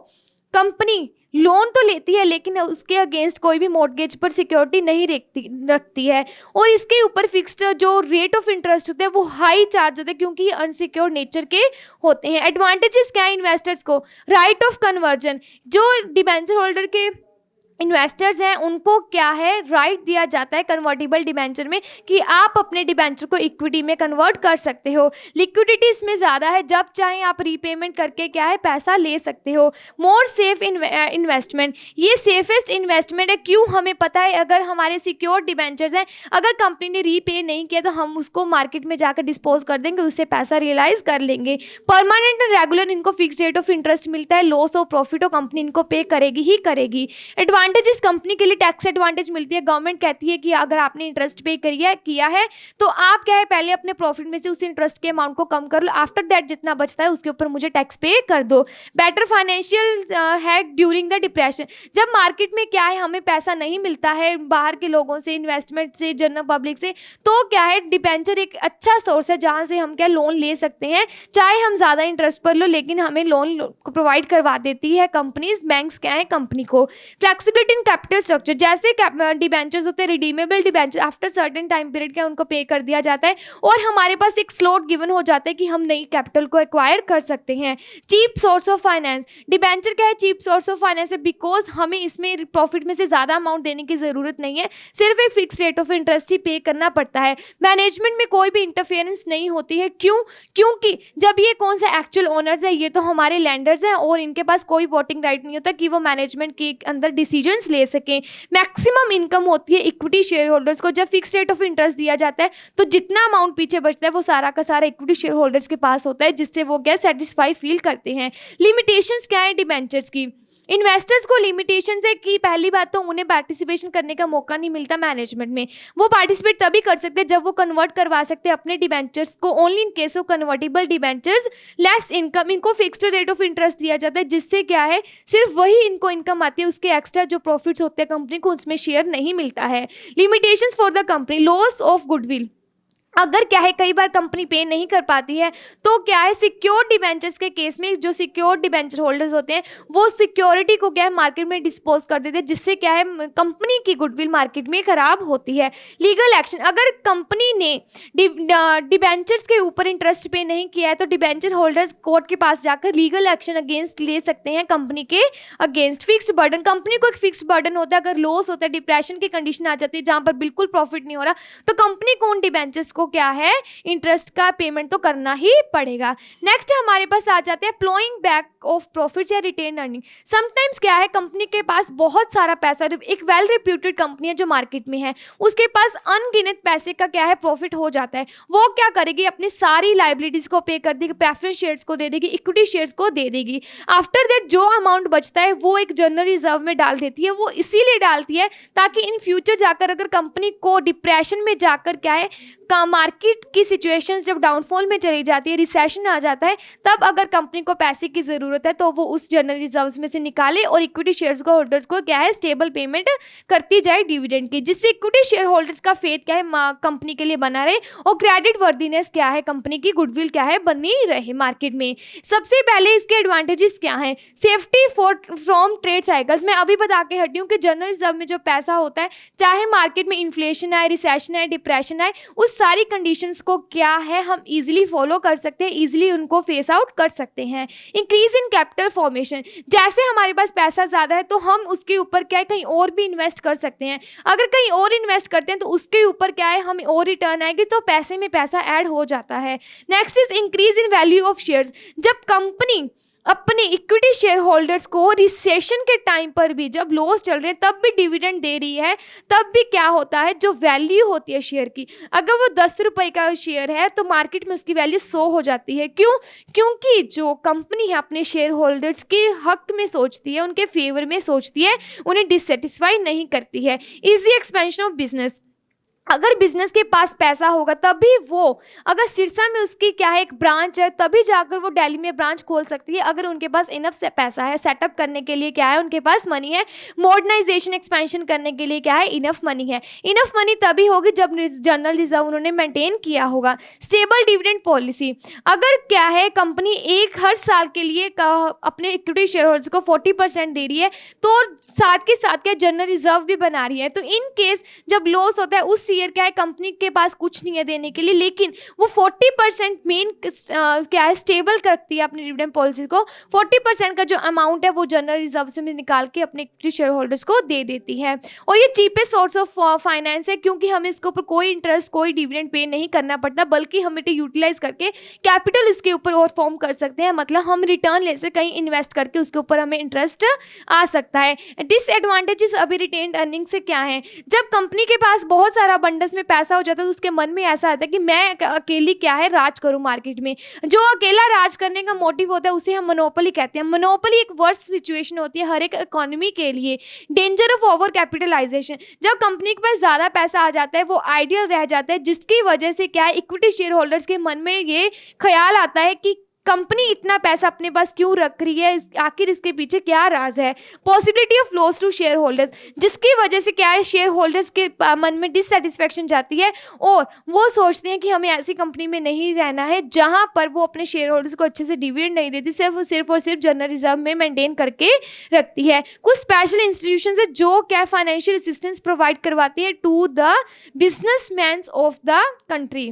कंपनी लोन तो लेती है लेकिन उसके अगेंस्ट कोई भी मॉर्गेज पर सिक्योरिटी नहीं रखती है और इसके ऊपर फिक्स्ड जो रेट ऑफ इंटरेस्ट होते हैं वो हाई चार्ज होते हैं क्योंकि ये अनसिक्योर्ड नेचर के होते हैं। एडवांटेजेस क्या है इन्वेस्टर्स को, राइट ऑफ कन्वर्जन, जो डिबेंचर होल्डर के इन्वेस्टर्स हैं उनको क्या है राइट दिया जाता है कन्वर्टिबल डिबेंचर में कि आप अपने डिबेंचर को इक्विटी में कन्वर्ट कर सकते हो। लिक्विडिटी इसमें ज़्यादा है, जब चाहें आप रीपेमेंट करके क्या है पैसा ले सकते हो। मोर सेफ इन्वेस्टमेंट, ये सेफेस्ट इन्वेस्टमेंट है। क्यों, हमें पता है अगर हमारे सिक्योर डिबेंचर्स हैं, अगर कंपनी ने रीपे नहीं किया तो हम उसको मार्केट में जाकर डिस्पोज कर देंगे, उससे पैसा रियलाइज कर लेंगे। परमानेंट एंड रेगुलर इनको फिक्स रेट ऑफ इंटरेस्ट मिलता है, लॉस और प्रॉफिट हो कंपनी इनको पे करेगी ही करेगी। एडवांटेजेस, कंपनी के लिए टैक्स एडवांटेज मिलती है। गवर्नमेंट कहती है कि अगर आपने इंटरेस्ट पे किया है तो आप क्या है पहले अपने प्रॉफिट में से उस इंटरेस्ट के अमाउंट को कम कर लो, आफ्टर दैट जितना बचता है उसके ऊपर मुझे टैक्स पे कर दो। बेटर फाइनेंशियल है ड्यूरिंग द डिप्रेशन, जब मार्केट में क्या है हमें पैसा नहीं मिलता है बाहर के लोगों से, इन्वेस्टमेंट से, जनरल पब्लिक से, तो क्या है डिबेंचर एक अच्छा सोर्स है जहाँ से हम क्या लोन ले सकते हैं, चाहे हम ज़्यादा इंटरेस्ट पर लो लेकिन हमें लोन प्रोवाइड करवा देती है कंपनीज, बैंक्स क्या है कंपनी को। फ्लेक्सिबिलिटी इन कैपिटल स्ट्रक्चर, जैसे डिबेंचर्स होते हैं redeemable debenture, after certain time period क्या उनको पे कर दिया जाता है और हमारे पास एक स्लॉट गिवन हो जाता है कि हम नई कैपिटल को एक्वायर कर सकते हैं। Cheap source of finance, debenture क्या है चीप सोर्स ऑफ फाइनेंस है बिकॉज हमें इसमें प्रॉफिट में से ज़्यादा अमाउंट देने की ज़रूरत नहीं है, सिर्फ एक फिक्स रेट ऑफ इंटरेस्ट ही पे करना पड़ता है। मैनेजमेंट में कोई भी इंटरफेरेंस नहीं होती है, क्यों, क्योंकि जब ये कौन सा एक्चुअल ओनर्स है, ये तो हमारे लैंडर्स हैं और इनके पास कोई वोटिंग राइट नहीं होता कि वो मैनेजमेंट के अंदर डिसीजंस ले सकें। मैक्सिमम इनकम होती है इक्विटी शेयर होल्डर्स को, जब फिक्स रेट ऑफ इंटरेस्ट दिया जाता है तो जितना अमाउंट पीछे बचता है वो सारा का सारा इक्विटी शेयर होल्डर्स के पास होता है, जिससे वो क्या सेटिस्फाई फील करते हैं। लिमिटेशंस क्या है डिबेंचर्स की, इन्वेस्टर्स को लिमिटेशन है कि पहली बात तो उन्हें पार्टिसिपेशन करने का मौका नहीं मिलता मैनेजमेंट में, वो पार्टिसिपेट तभी कर सकते हैं जब वो कन्वर्ट करवा सकते हैं अपने डिबेंचर्स को, only in case of convertible debentures less income, इनको फिक्स्ड रेट ऑफ इंटरेस्ट दिया जाता है जिससे क्या है सिर्फ वही इनको इनकम आती है, उसके एक्स्ट्रा जो प्रॉफिट्स होते हैं कंपनी को उसमें शेयर नहीं मिलता है। Limitations for the company, loss of goodwill, अगर क्या है कई बार कंपनी पे नहीं कर पाती है तो क्या है सिक्योर डिबेंचर्स के केस में जो सिक्योर डिबेंचर होल्डर्स होते हैं वो सिक्योरिटी को क्या है मार्केट में डिस्पोज कर देते हैं, जिससे क्या है कंपनी की गुडविल मार्केट में खराब होती है। लीगल एक्शन, अगर कंपनी ने डिबेंचर्स के ऊपर इंटरेस्ट पे नहीं किया है तो डिबेंचर होल्डर्स कोर्ट के पास जाकर लीगल एक्शन अगेंस्ट ले सकते हैं कंपनी के अगेंस्ट। फिक्स्ड बर्डन, कंपनी को एक फिक्स्ड बर्डन होता है, अगर लॉस होता है, डिप्रेशन की कंडीशन आ जाती है जहाँ पर बिल्कुल प्रॉफिट नहीं हो रहा तो कंपनी को उन डिबेंचर्स को क्या है इंटरेस्ट का पेमेंट तो करना ही पड़ेगा। नेक्स्ट हमारे पास आ जाते हैं प्लॉइंग बैक ऑफ प्रॉफिट्स या रिटेन अर्निंग। समटाइम्स क्या है कंपनी के पास बहुत सारा पैसा, एक वेल रिप्यूटेड कंपनी है जो मार्केट में है, उसके पास अनगिनत पैसे का क्या है प्रॉफिट हो जाता है, वो क्या करेगी अपनी सारी लाइबिलिटीज को पे कर देगी, प्रेफरेंस शेयर्स को दे देगी, इक्विटी शेयर्स को दे देगी। आफ्टर दैट जो अमाउंट बचता है वो एक जनरल रिजर्व में डाल देती है, वो इसीलिए डालती है ताकि इन फ्यूचर जाकर अगर कंपनी को डिप्रेशन में जाकर क्या है मार्केट की सिचुएशंस जब डाउनफॉल में चली जाती है, रिसेशन आ जाता है, तब अगर कंपनी को पैसे की ज़रूरत है तो वो उस जनरल रिजर्व्स में से निकाले और इक्विटी शेयर्स को होल्डर्स को क्या है स्टेबल पेमेंट करती जाए डिविडेंड की, जिससे इक्विटी शेयर होल्डर्स का फेथ क्या है कंपनी के लिए बना रहे और क्रेडिट वर्दीनेस क्या है कंपनी की गुडविल क्या है बनी रहे मार्केट में। सबसे पहले इसके एडवांटेजेस क्या हैं? Safety from trade cycles. मैं अभी बता के हटी हूँ कि जनरल रिजर्व में जो पैसा होता है, चाहे मार्केट में इन्फ्लेशन आए, रिसेशन आए, डिप्रेशन आए, उस सारी कंडीशंस को क्या है हम इजीली फॉलो कर सकते हैं, इजीली उनको फेस आउट कर सकते हैं। Increase in capital formation. जैसे हमारे पास पैसा ज़्यादा है तो हम उसके ऊपर क्या है कहीं और भी इन्वेस्ट कर सकते हैं। अगर कहीं और इन्वेस्ट करते हैं तो उसके ऊपर क्या है हमें और रिटर्न आएगी, तो पैसे में पैसा ऐड हो जाता है। Next is increase in value of shares. जब कंपनी अपने इक्विटी शेयर होल्डर्स को रिसेशन के टाइम पर भी, जब लॉस चल रहे हैं तब भी डिविडेंड दे रही है, तब भी क्या होता है जो वैल्यू होती है शेयर की, अगर वो 10 रुपये का शेयर है तो मार्केट में उसकी वैल्यू 100 हो जाती है। क्यों? क्योंकि जो कंपनी है अपने शेयर होल्डर्स के हक में सोचती है, उनके फेवर में सोचती है, उन्हें डिससेटिस्फाई नहीं करती है। Easy expansion of business. अगर बिजनेस के पास पैसा होगा तभी वो, अगर सिरसा में उसकी क्या है एक ब्रांच है, तभी जाकर वो दिल्ली में ब्रांच खोल सकती है, अगर उनके पास इनफ से पैसा है सेटअप करने के लिए क्या है उनके पास मनी है, मॉडर्नाइजेशन एक्सपेंशन करने के लिए क्या है इनफ मनी है। इनफ मनी तभी होगी जब जनरल रिजर्व उन्होंने मेंटेन किया होगा। Stable dividend policy. अगर क्या है कंपनी हर साल के लिए अपने इक्विटी शेयर होल्डर्स को 40% दे रही है, तो साथ के साथ क्या जनरल रिजर्व भी बना रही है, तो इन केस जब लॉस होता है उस ईयर क्या है कंपनी के पास कुछ नहीं है देने के लिए, लेकिन वो 40% मेन क्या है स्टेबल करती है अपनी डिविडेंड पॉलिसी को। 40% का जो अमाउंट है वो जनरल रिजर्व से निकाल के अपने शेयर होल्डर्स को दे देती है। और ये चीपेस्ट सोर्स ऑफ फाइनेंस है, क्योंकि हमें इसके ऊपर कोई इंटरेस्ट कोई डिविडेंड पे नहीं करना पड़ता, बल्कि हम इसे यूटिलाइज करके कैपिटल इसके ऊपर और फॉर्म कर सकते हैं, मतलब हम रिटर्न ले से कहीं इन्वेस्ट करके उसके ऊपर हमें इंटरेस्ट आ सकता है। डिसएडवांटेजेस अभी रिटेन्ड अर्निंग से क्या है? जब कंपनी के पास बहुत सारा बंडल्स में पैसा हो जाता है तो उसके मन में ऐसा आता है कि मैं अकेली क्या है राज करूं मार्केट में। जो अकेला राज करने का मोटिव होता है उसे हम मोनोपोली कहते हैं। मोनोपोली एक वर्स्ट सिचुएशन होती है हर एक इकोनॉमी के लिए। Danger of overcapitalisation. जब कंपनी के पास ज़्यादा पैसा आ जाता है वो आइडियल रह जाता है, जिसकी वजह से क्या है इक्विटी शेयर होल्डर्स के मन में ये ख्याल आता है कि कंपनी इतना पैसा अपने पास क्यों रख रही है, आखिर इसके पीछे क्या राज है। Possibility of loss to share holders, जिसकी वजह से क्या है शेयर होल्डर्स के मन में डिससेटिस्फेक्शन जाती है और वो सोचते हैं कि हमें ऐसी कंपनी में नहीं रहना है जहां पर वो अपने शेयर होल्डर्स को अच्छे से डिविडेंड नहीं देती, सिर्फ और सिर्फ जनरल रिजर्व में मेंटेन करके रखती है। कुछ स्पेशल इंस्टीट्यूशन है जो क्या फाइनेंशियल असिस्टेंस प्रोवाइड करवाती है to the businessman of the country.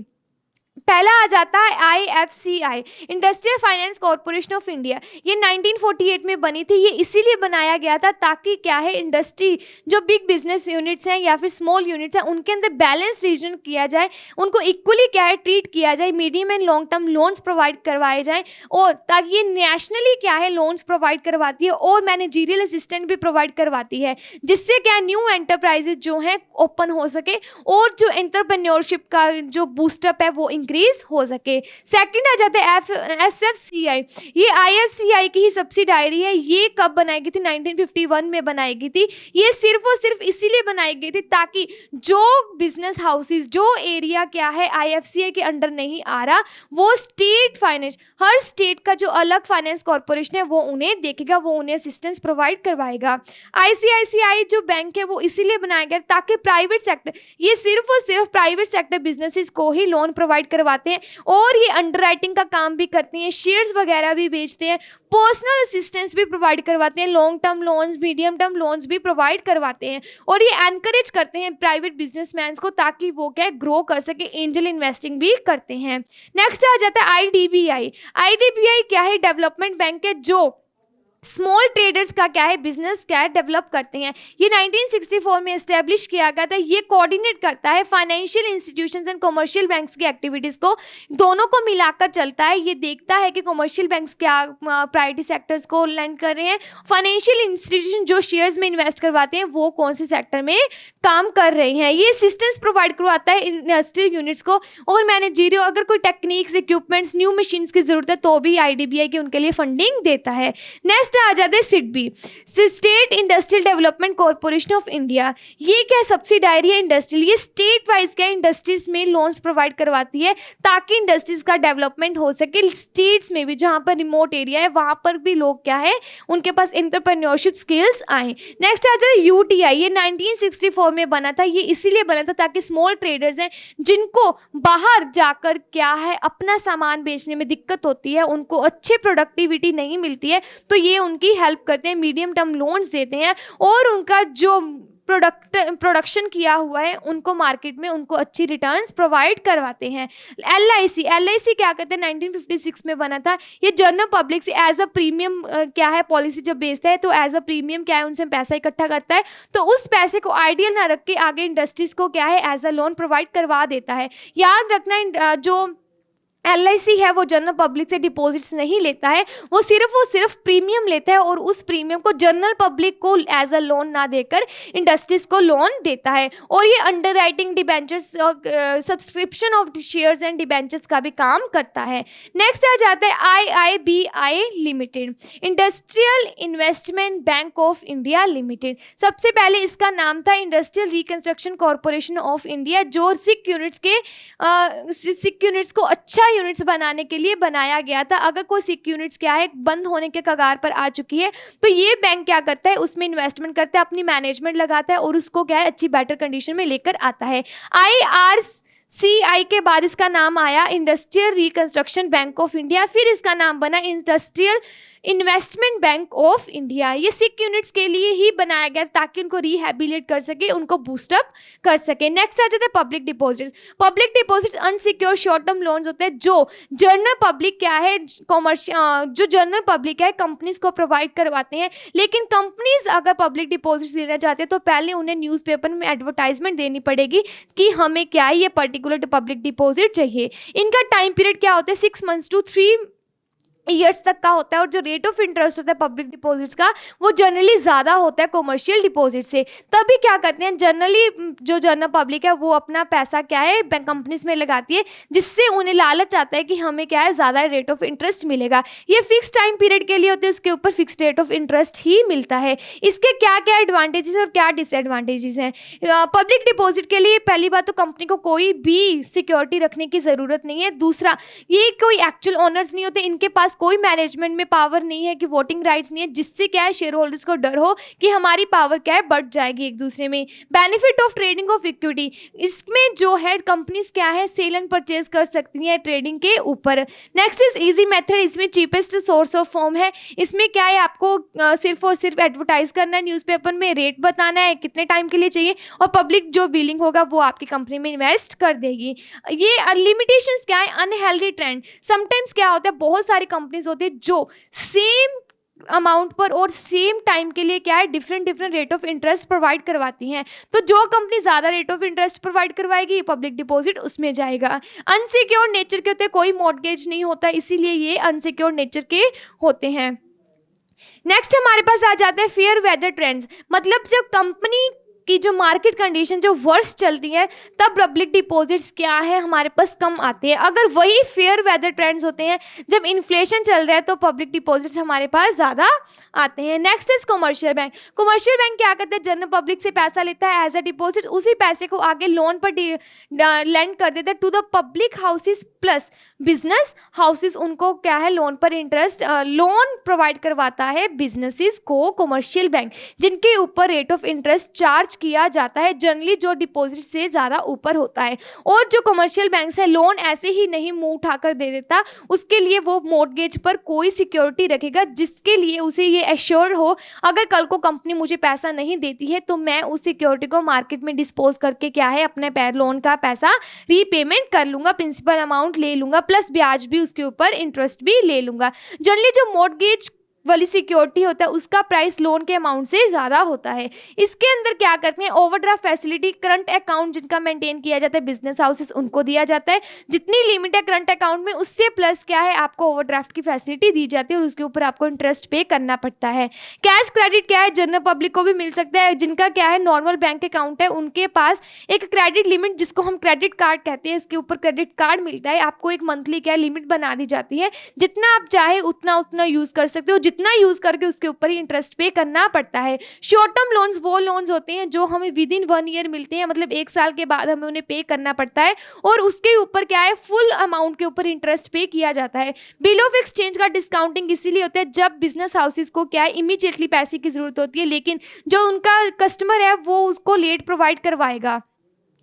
पहला आ जाता है IFCI, industrial finance corporation of India. ये 1948 में बनी थी। ये इसीलिए बनाया गया था ताकि क्या है इंडस्ट्री जो बिग बिजनेस यूनिट्स हैं या फिर स्मॉल यूनिट्स हैं उनके अंदर बैलेंस रीजन किया जाए, उनको इक्वली क्या है ट्रीट किया जाए, medium and long term loans provide करवाए जाएँ, और ताकि ये नेशनली क्या है लोन्स प्रोवाइड करवाती है और मैनेजीरियल असिस्टेंट भी प्रोवाइड करवाती है, जिससे क्या न्यू एंटरप्राइजेज जो हैं ओपन हो सके और जो एंटरप्रेन्योरशिप का जो बूस्टअप है वो इंक्रीज हो सके। सेकंड आ जाता है SFCI। ये IFCI की ही सब्सिडायरी है। ये कब बनाई गई थी? 1951 में बनाई गई थी। ये सिर्फ और सिर्फ इसीलिए बनाई गई थी ताकि जो बिजनेस हाउसेस जो एरिया क्या है IFCI के अंडर नहीं आ रहा वो स्टेट फाइनेंस, हर स्टेट का जो अलग फाइनेंस कॉर्पोरेशन है वो उन्हें देखेगा, वो उन्हें असिस्टेंस प्रोवाइड करवाएगा। ICICI जो बैंक है वो इसीलिए बनाया गया ताकि प्राइवेट सेक्टर, ये सिर्फ और सिर्फ प्राइवेट सेक्टर बिजनेसेस को ही लोन प्रोवाइड करवाते हैं और ये अंडरराइटिंग का काम भी करती हैं, शेयर्स वगैरह भी बेचते हैं, पर्सनल असिस्टेंस भी प्रोवाइड करवाते हैं, long term loans medium term loans भी प्रोवाइड करवाते हैं और ये एनकरेज करते हैं प्राइवेट बिजनेसमैन को ताकि वो क्या ग्रो कर सके, एंजल इन्वेस्टिंग भी करते हैं। नेक्स्ट आ जाता है IDBI। IDBI क्या है? डेवलपमेंट बैंक है जो स्मॉल ट्रेडर्स का क्या है बिजनेस क्या है डेवलप करते हैं। ये 1964 में एस्टेब्लिश किया गया था। ये कोऑर्डिनेट करता है financial institutions and commercial banks की एक्टिविटीज़ को, दोनों को मिलाकर चलता है। ये देखता है कि कमर्शियल बैंक्स क्या प्रायोरिटी सेक्टर्स को लैंड कर रहे हैं, फाइनेंशियल इंस्टीट्यूशन जो शेयर्स में इन्वेस्ट करवाते हैं वो कौन से सेक्टर में काम कर रहे हैं। ये असिस्टेंस प्रोवाइड करवाता है इंडस्ट्रियल यूनिट्स को और मैनेजरियल, अगर कोई टेक्निक्स इक्विपमेंट्स न्यू मशीन्स की ज़रूरत है तो भी IDBI की उनके लिए फंडिंग देता है। नेक्स्ट आ जाते हैं SIDBI, state industrial development corporation of India. ये क्या सब्सिडायरी है इंडस्ट्रियल, ये स्टेट वाइज क्या इंडस्ट्रीज में लोन्स प्रोवाइड करवाती है ताकि इंडस्ट्रीज का डेवलपमेंट हो सके। स्टेट्स में भी जहाँ पर रिमोट एरिया है वहाँ पर भी लोग क्या है उनके पास एंटरप्रेन्योरशिप स्किल्स आए। नेक्स्ट आ जाता है यूटीआई, ये 1964 में बना था। ये इसीलिए बना था ताकि स्मॉल ट्रेडर्स हैं जिनको बाहर जाकर क्या है अपना सामान बेचने में दिक्कत होती है, उनको अच्छी प्रोडक्टिविटी नहीं मिलती है, तो ये उनकी हेल्प करते हैं, मीडियम टर्म लोन्स देते हैं और उनका जो प्रोडक्शन किया हुआ है उनको मार्केट में उनको अच्छी रिटर्न्स प्रोवाइड करवाते हैं। एलआईसी क्या कहते हैं 1956 में बना था। ये जनरल पब्लिक से एज अ प्रीमियम क्या है पॉलिसी जब बेचता है तो एज अ प्रीमियम क्या है उनसे पैसा इकट्ठा करता है, तो उस पैसे को आइडियल ना रख के आगे इंडस्ट्रीज को क्या है एज अ लोन प्रोवाइड करवा देता है। याद रखना जो एलआईसी है वो जनरल पब्लिक से डिपॉजिट्स नहीं लेता है, वो सिर्फ प्रीमियम लेता है और उस प्रीमियम को जनरल पब्लिक को एज अ लोन ना देकर इंडस्ट्रीज को लोन देता है। और ये अंडरराइटिंग डिबेंचर्स और subscription of shares and debentures का भी काम करता है। नेक्स्ट आ जाता है IIBI Limited, Industrial Investment Bank of India Limited. सबसे पहले इसका नाम था Industrial Reconstruction Corporation of India, जो सिक यूनिट्स को अच्छा यूनिट्स बनाने के लिए बनाया गया था। अगर कोई सिक यूनिट्स क्या है बंद होने के कगार पर आ चुकी है तो ये बैंक क्या करता है उसमें इन्वेस्टमेंट करता है, अपनी मैनेजमेंट लगाता है और उसको क्या है अच्छी बेटर कंडीशन में लेकर आता है। IRCI के बाद इसका नाम आया industrial reconstruction bank of India, फिर इसका नाम बना industrial Investment Bank of India. ये सिक यूनिट्स के लिए ही बनाया गया ताकि उनको रिहेबिलिट कर सके, उनको बूस्टअप कर सके। नेक्स्ट आ जाता है public deposits. Public deposits unsecure short term loans होते हैं जो जनरल पब्लिक क्या है जो जनरल पब्लिक है कंपनीज को प्रोवाइड करवाते हैं। लेकिन कंपनीज अगर पब्लिक डिपॉजिट्स लेना चाहते हैं तो पहले उन्हें न्यूज़पेपर में एडवर्टाइजमेंट देनी पड़ेगी कि हमें क्या है ये पर्टिकुलर पब्लिक डिपॉजिट चाहिए। इनका टाइम पीरियड क्या होता है 6 मंथ्स टू 3 ईयर्स तक का होता है और जो रेट ऑफ इंटरेस्ट होता है पब्लिक डिपॉजिट्स का वो जनरली ज़्यादा होता है कॉमर्शियल डिपॉजिट से। तभी क्या करते हैं जनरली जो जनरल पब्लिक है वो अपना पैसा क्या है बैंक कंपनीज में लगाती है, जिससे उन्हें लालच आता है कि हमें क्या है ज़्यादा रेट ऑफ इंटरेस्ट मिलेगा। ये फिक्स टाइम पीरियड के लिए होते हैं, इसके ऊपर फिक्स रेट ऑफ इंटरेस्ट ही मिलता है। इसके क्या क्या एडवांटेजेस और क्या डिसएडवांटेजेस हैं। पब्लिक डिपॉजिट के लिए पहली बात तो कंपनी को कोई भी सिक्योरिटी रखने की ज़रूरत नहीं है। दूसरा, ये कोई एक्चुअल ओनर्स नहीं होते, इनके पास कोई मैनेजमेंट में पावर नहीं है कि वोटिंग राइट्स नहीं है, जिससे क्या है शेयर होल्डर्स को डर हो कि हमारी पावर क्या है बढ़ जाएगी एक दूसरे में। Benefit of trading of equity, इसमें जो है कंपनीज क्या है सेल एंड परचेज कर सकती हैं ट्रेडिंग के ऊपर। नेक्स्ट इज इजी मेथड, इसमें चीपेस्ट सोर्स ऑफ फॉर्म है। इसमें क्या है आपको सिर्फ और सिर्फ एडवर्टाइज करना है न्यूज़पेपर में, रेट बताना है कितने टाइम के लिए चाहिए और पब्लिक जो बिलिंग होगा वो आपकी कंपनी में इन्वेस्ट कर देगी। ये लिमिटेशंस क्या है, अनहेल्दी ट्रेंड। समटाइम्स क्या होता है बहुत सारी कंपनीज होते हैं जो सेम अमाउंट पर और सेम टाइम के लिए क्या है different rate of interest provide करवाती हैं, तो जो कंपनी ज़्यादा रेट ऑफ इंटरेस्ट प्रोवाइड करवाएगी पब्लिक डिपॉजिट उसमें जाएगा। अनसिक्योर्ड नेचर के होते हैं, कोई मॉर्गेज नहीं होता, इसीलिए ये अनसिक्योर्ड नेचर के होते हैं। नेक्स्ट हमारे पास आ जाते हैं फेयर वेदर ट्रेंड्स, मतलब जब कंपनी कि जो मार्केट कंडीशन जो वर्स चलती है तब पब्लिक डिपॉजिट्स क्या है हमारे पास कम आते हैं। अगर वही फेयर वेदर ट्रेंड्स होते हैं जब इन्फ्लेशन चल रहा है तो पब्लिक डिपॉजिट्स हमारे पास ज़्यादा आते हैं। Next is commercial bank. Commercial bank क्या करता है जनरल पब्लिक से पैसा लेता है एज अ डिपॉजिट, उसी पैसे को आगे लोन पर लेंड कर देता है to the public houses plus business houses, उनको क्या है लोन पर इंटरेस्ट लोन प्रोवाइड करवाता है बिजनेसेस को कमर्शियल बैंक, जिनके ऊपर रेट ऑफ इंटरेस्ट चार्ज किया जाता है जनरली जो डिपॉजिट से ज़्यादा ऊपर होता है। और जो कमर्शियल बैंक है लोन ऐसे ही नहीं मुंह उठाकर दे देता, उसके लिए वो मॉर्गेज पर कोई सिक्योरिटी रखेगा जिसके लिए उसे ये एश्योर हो अगर कल को कंपनी मुझे पैसा नहीं देती है तो मैं उस सिक्योरिटी को मार्केट में डिस्पोज करके क्या है अपने लोन का पैसा रीपेमेंट कर लूँगा, प्रिंसिपल अमाउंट ले लूँगा प्लस ब्याज भी उसके ऊपर इंटरेस्ट भी ले लूँगा। जनरली जो मॉर्गेज वाली सिक्योरिटी होता है उसका प्राइस लोन के अमाउंट से ज़्यादा होता है। इसके अंदर क्या करते हैं ओवरड्राफ्ट फैसिलिटी, करंट अकाउंट जिनका मेंटेन किया जाता है बिजनेस हाउसेस उनको दिया जाता है, जितनी लिमिट है करंट अकाउंट में उससे प्लस क्या है आपको ओवरड्राफ्ट की फैसिलिटी दी जाती है और उसके ऊपर आपको इंटरेस्ट पे करना पड़ता है। कैश क्रेडिट क्या है जनरल पब्लिक को भी मिल सकता है, जिनका क्या है नॉर्मल बैंक अकाउंट है उनके पास एक क्रेडिट लिमिट जिसको हम क्रेडिट कार्ड कहते हैं, इसके ऊपर क्रेडिट कार्ड मिलता है, आपको एक मंथली क्या लिमिट बना दी जाती है, जितना आप चाहे उतना यूज़ कर सकते हो, जितना यूज़ करके उसके ऊपर ही इंटरेस्ट पे करना पड़ता है। शॉर्ट टर्म लोन्स वो लोन्स होते हैं जो हमें विद इन 1 ईयर मिलते हैं, मतलब 1 साल के बाद हमें उन्हें पे करना पड़ता है और उसके ऊपर क्या है, फुल अमाउंट के ऊपर इंटरेस्ट पे किया जाता है। बिल ऑफ एक्सचेंज का डिस्काउंटिंग इसीलिए होता है जब बिजनेस हाउसेस को क्या है, इमीडिएटली पैसे की ज़रूरत होती है, लेकिन जो उनका कस्टमर है वो उसको लेट प्रोवाइड करवाएगा।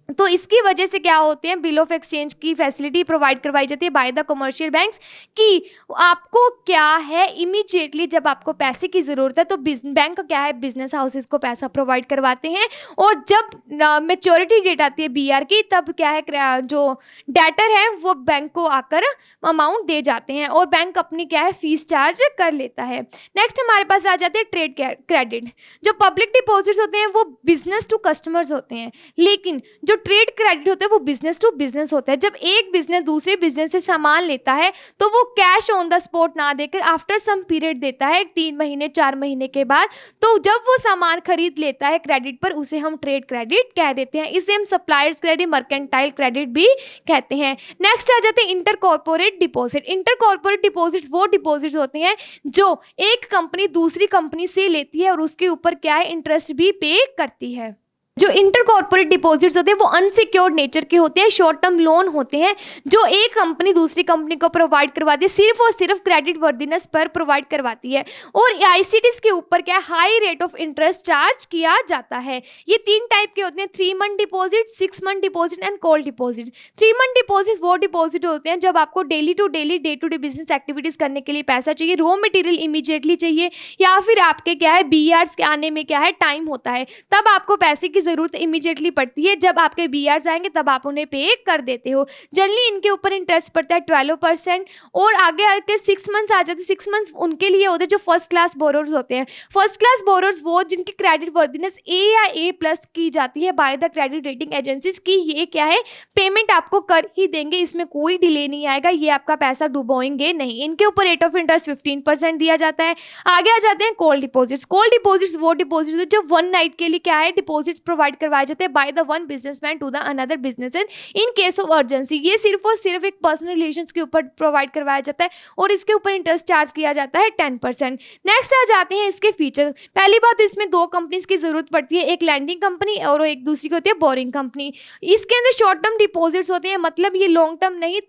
तो इसकी वजह से क्या होते हैं, बिल ऑफ एक्सचेंज की फैसिलिटी प्रोवाइड करवाई जाती है बाय द कमर्शियल बैंक्स कि आपको क्या है, इमीडिएटली जब आपको पैसे की ज़रूरत है तो बैंक क्या है, बिजनेस हाउसेस को पैसा प्रोवाइड करवाते हैं और जब मेच्योरिटी डेट आती है बीआर की, तब क्या है, जो डेटर है वो बैंक को आकर अमाउंट दे जाते हैं और बैंक अपनी क्या है, फीस चार्ज कर लेता है। नेक्स्ट हमारे पास आ जाते हैं ट्रेड क्रेडिट। जो पब्लिक डिपॉजिट्स होते हैं वो बिजनेस टू कस्टमर्स होते हैं, लेकिन जो ट्रेड क्रेडिट होता है वो बिजनेस टू बिजनेस होता है। जब एक बिजनेस दूसरे बिजनेस से सामान लेता है तो वो कैश ऑन द स्पॉट ना देकर आफ्टर सम पीरियड देता है, 3 महीने 4 महीने के बाद। तो जब वो सामान खरीद लेता है क्रेडिट पर, उसे हम ट्रेड क्रेडिट कह देते हैं। इसे हम सप्लायर्स क्रेडिट, मर्केंटाइल क्रेडिट भी कहते हैं। नेक्स्ट आ जाते हैं inter corporate deposit. Inter corporate deposits वो डिपॉजिट्स होते हैं जो एक कंपनी दूसरी कंपनी से लेती है और उसके ऊपर क्या है, इंटरेस्ट भी पे करती है। जो इंटर कॉर्पोरेट डिपॉजिट्स होते हैं वो अनसिक्योर्ड नेचर के होते हैं, शॉर्ट टर्म लोन होते हैं जो एक कंपनी दूसरी कंपनी को प्रोवाइड करवाती है, सिर्फ और सिर्फ क्रेडिट वर्दीनेस पर प्रोवाइड करवाती है और आईसीडीज के ऊपर क्या high rate of interest charge किया जाता है। ये 3 टाइप के होते हैं, 3 month deposit, 6 month deposit and call deposit. 3 month deposit वो डिपॉजिट होते हैं जब आपको daily to day business activities करने के लिए पैसा चाहिए, रॉ मटेरियल इमीडिएटली चाहिए, या फिर आपके क्या है, बीआरस के आने में क्या है, टाइम होता है, तब आपको पैसे की जरूरत इमीडिएटली पड़ती है। जब आपके बीआर आएंगे तब आप उन्हें पे कर देते हो। जनरली इनके ऊपर इंटरेस्ट पड़ता है 12% और आगे आके 6 मंथ्स आ जाते हैं। 6 मंथ्स उनके लिए होते हैं जो फर्स्ट क्लास बोरोर्स होते हैं। फर्स्ट क्लास बोरोर्स वो जिनकी क्रेडिट वर्दीनेस ए या A+ की जाती है by the credit rating agencies की, ये क्या है, पेमेंट आपको कर ही देंगे, इसमें कोई डिले नहीं आएगा, ये आपका पैसा डुबोएंगे नहीं। इनके ऊपर रेट ऑफ इंटरेस्ट 15% दिया जाता है। आगे आ जाते हैं कॉल डिपॉजिट्स। कॉल डिपॉजिट्स वो डिपॉजिट्स जो 1 नाइट के लिए क्या है, डिपॉजिट्स प्रोवाइड करवाए जाते हैं by the one businessman to the another businessman in case of urgency. ये सिर्फ और सिर्फ एक पर्सनल रिलेशंस के ऊपर प्रोवाइड करवाया जाता है और इसके ऊपर इंटरेस्ट चार्ज किया जाता है 10%। नेक्स्ट आ जाते हैं इसके फीचर्स। पहली बात, इसमें 2 कंपनीज की जरूरत पड़ती है, एक लैंडिंग कंपनी और एक दूसरी की होती है बोरिंग कंपनी। इसके अंदर शॉर्ट टर्म डिपॉजिट्स होते हैं, मतलब ये लॉन्ग टर्म नहीं,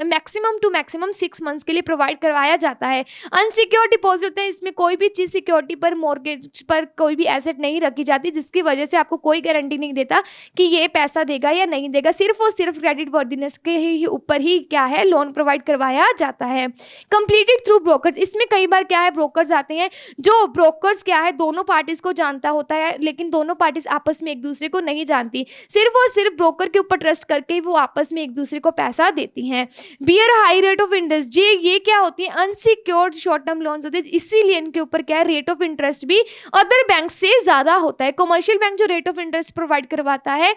मैक्सिमम टू मैक्सिमम 6 मंथ्स के लिए प्रोवाइड करवाया जाता है। अनसिक्योर्ड डिपॉजिट होते हैं, इसमें कोई भी चीज सिक्योरिटी पर, मॉर्गेज पर कोई भी एसेट नहीं रखी जाती, जिसकी वजह से आपको कोई गारंटी नहीं देता कि ये पैसा देगा या नहीं देगा। सिर्फ और सिर्फ क्रेडिट वर्दीनेस के ही ऊपर ही क्या है, लोन प्रोवाइड करवाया जाता है। Completed through brokers. इसमें कई बार क्या है, ब्रोकर्स आते हैं, जो ब्रोकर्स क्या है, दोनों पार्टीज को जानता होता है, लेकिन दोनों पार्टीज आपस में एक दूसरे को नहीं जानती। सिर्फ और सिर्फ ब्रोकर के ऊपर ट्रस्ट करके ही वो आपस में एक दूसरे को पैसा देती हैं। Bear high rate of interest. ये क्या होती है, अनसिक्योर्ड शॉर्ट टर्म लोन्स होते हैं, इसीलिए इनके ऊपर क्या है, रेट ऑफ इंटरेस्ट भी अदर बैंक से ज्यादा होता है। कमर्शियल बैंक जो रेट ऑफ इंटरेस्ट प्रोवाइड करवाता है,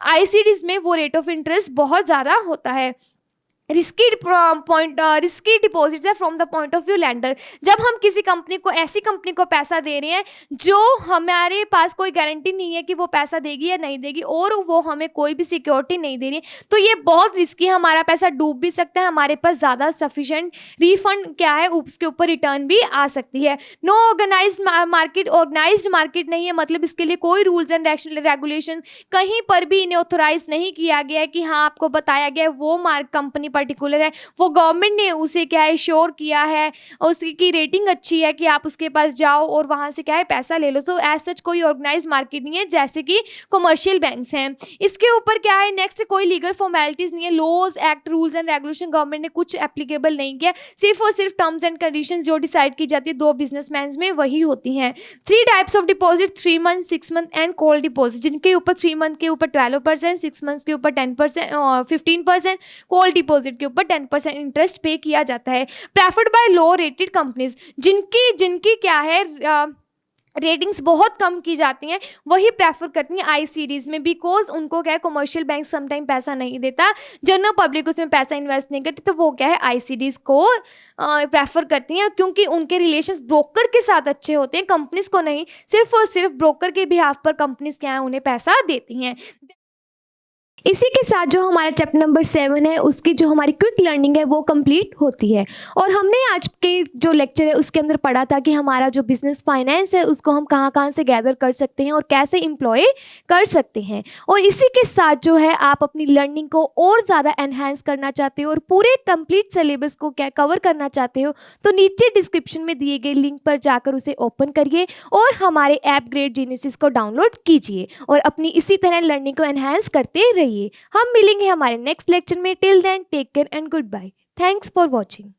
आईसीडीज में वो रेट ऑफ इंटरेस्ट बहुत ज़्यादा होता है। रिस्की डिपॉजिट्स है from the point of view lander. जब हम किसी कंपनी को, ऐसी कंपनी को पैसा दे रहे हैं जो हमारे पास कोई गारंटी नहीं है कि वो पैसा देगी या नहीं देगी और वो हमें कोई भी सिक्योरिटी नहीं दे रही, तो ये बहुत रिस्की है, हमारा पैसा डूब भी सकता है, हमारे पास ज़्यादा सफिशेंट रिफंड क्या है, उसके ऊपर रिटर्न भी आ सकती है। नो ऑर्गेनाइज्ड मार्केट नहीं है, मतलब इसके लिए कोई रूल्स एंड रेगुलेशन कहीं पर भी इन्हें ऑथोराइज नहीं किया गया है कि हाँ आपको बताया गया है वो कंपनी पर्टिकुलर है, वो गवर्नमेंट ने उसे क्या है श्योर किया है, उसकी रेटिंग अच्छी है कि आप उसके पास जाओ और वहाँ से क्या है पैसा ले लो। तो एज सच कोई ऑर्गेनाइज मार्केट नहीं है जैसे कि कमर्शियल बैंक्स हैं। इसके ऊपर क्या है, नेक्स्ट कोई लीगल फॉर्मेलिटीज नहीं है, laws act rules and regulation government ने कुछ एप्लीकेबल नहीं किया, सिर्फ और सिर्फ टर्म्स एंड कंडीशंस जो डिसाइड की जाती है 2 बिजनेसमैन में वही होती हैं। 3 types of deposit, 3 month, 6 month and call deposit, जिनके ऊपर 3 मंथ के ऊपर 12%, 6 मंथ के ऊपर 10% 15%, कॉल डिपॉजिट के ऊपर 10% इंटरेस्ट पे किया जाता है। प्रेफर्ड बाय लो रेटेड कंपनीज, जिनकी क्या है रेटिंग्स बहुत कम की जाती हैं, वही प्रेफर करती हैं आईसीडीज में, बिकॉज उनको क्या है कमर्शियल बैंक समटाइम पैसा नहीं देता, जनरल पब्लिक उसमें पैसा इन्वेस्ट नहीं करती, तो वो क्या है आईसीडीज को प्रेफर करती हैं, क्योंकि उनके रिलेशंस ब्रोकर के साथ अच्छे होते हैं, कंपनीज को नहीं। सिर्फ और सिर्फ ब्रोकर के बिहाफ पर कंपनीज क्या है उन्हें पैसा देती हैं। इसी के साथ जो हमारा चैप्टर नंबर 7 है उसकी जो हमारी क्विक लर्निंग है वो कंप्लीट होती है। और हमने आज के जो लेक्चर है उसके अंदर पढ़ा था कि हमारा जो बिजनेस फाइनेंस है उसको हम कहाँ कहाँ से गैदर कर सकते हैं और कैसे एम्प्लॉय कर सकते हैं। और इसी के साथ जो है आप अपनी लर्निंग को और ज़्यादा एनहांस करना चाहते हो और पूरे कंप्लीट सिलेबस को क्या कवर करना चाहते हो तो नीचे डिस्क्रिप्शन में दिए गए लिंक पर जाकर उसे ओपन करिए और हमारे ऐप ग्रेड जीनियस को डाउनलोड कीजिए और अपनी इसी तरह लर्निंग को एनहांस करते रहिए। हम मिलेंगे हमारे नेक्स्ट लेक्चर में। Till then take care and goodbye. Thanks for watching.